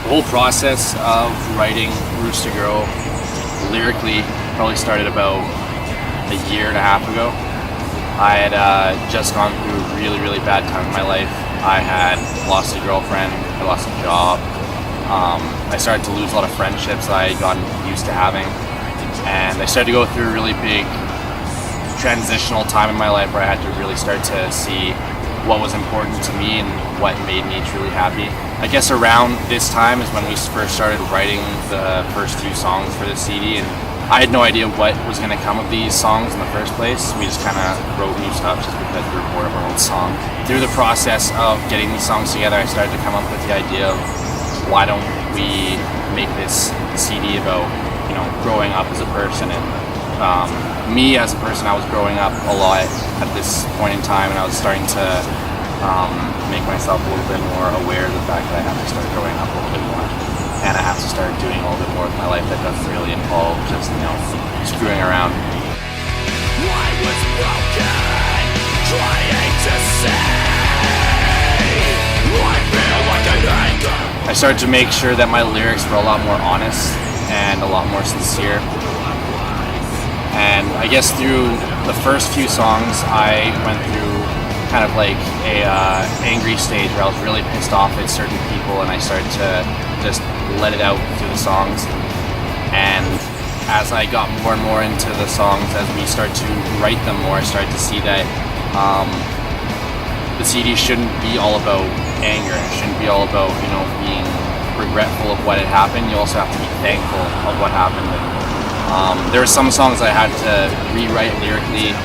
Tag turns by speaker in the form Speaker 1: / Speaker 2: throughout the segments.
Speaker 1: The whole process of writing Roots to Grow lyrically probably started about a year and a half ago. I had just gone through a really, really bad time in my life. I had lost a girlfriend, I lost a job. I started to lose a lot of friendships that I had gotten used to having. And I started to go through a really big transitional time in my life where I had to really start to see what was important to me and what made me truly happy. I guess around this time is when we first started writing the first few songs for this CD, and I had no idea what was going to come of these songs in the first place. We just kind of wrote new stuff just because we were bored of our own songs. Through the process of getting these songs together, I started to come up with the idea of why don't we make this CD about, growing up as a person. And me as a person, I was growing up a lot at this point in time, and I was starting to make myself a little bit more aware of the fact that I have to start growing up a little bit more. And I have to start doing a little bit more with my life that doesn't really involve just, screwing around.
Speaker 2: I was broken, trying to say I feel like an anchor.
Speaker 1: I started to make sure that my lyrics were a lot more honest and a lot more sincere. And I guess through the first few songs, I went through kind of like a angry stage where I was really pissed off at certain people, and I started to just let it out through the songs. And as I got more and more into the songs, as we started to write them more, I started to see that the CD shouldn't be all about anger. It shouldn't be all about, being regretful of what had happened. You also have to be thankful of what happened. There were some songs I had to rewrite lyrically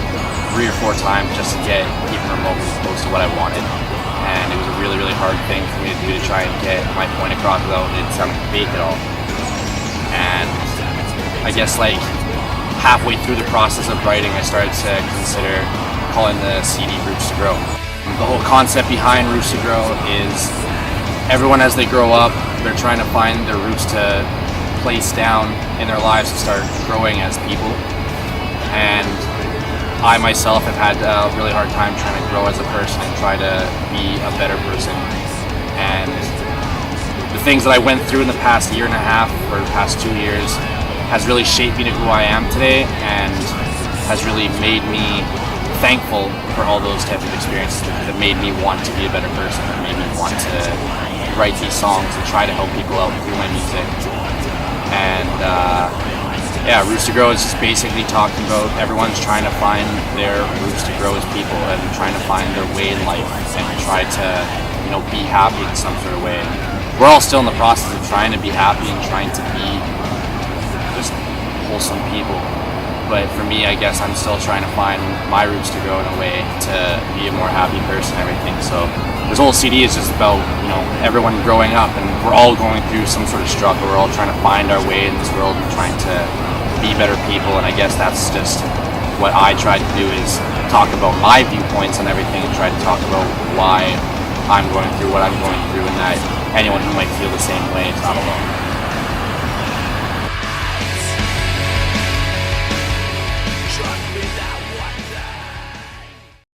Speaker 1: 3 or 4 times just to get even remotely close to what I wanted. And it was a really, really hard thing for me to do, to try and get my point across without it sounding fake at all. And I guess like halfway through the process of writing, I started to consider calling the CD Roots to Grow. The whole concept behind Roots to Grow is everyone, as they grow up, they're trying to find their roots to place down in their lives to start growing as people. And I myself have had a really hard time trying to grow as a person and try to be a better person. And the things that I went through in the past year and a half or the past 2 years has really shaped me to who I am today, and has really made me thankful for all those types of experiences, because it made me want to be a better person. It made me want to write these songs and try to help people out through my music. And Roots to Grow is just basically talking about everyone's trying to find their roots to grow as people, and trying to find their way in life, and try to, be happy in some sort of way. We're all still in the process of trying to be happy and trying to be just wholesome people. But for me, I guess I'm still trying to find my roots to grow in a way to be a more happy person and everything. So this whole CD is just about, everyone growing up, and we're all going through some sort of struggle. We're all trying to find our way in this world and trying to be better people. And I guess that's just what I try to do, is talk about my viewpoints and everything, and try to talk about why I'm going through what I'm going through, and that anyone who might feel the same way is not alone.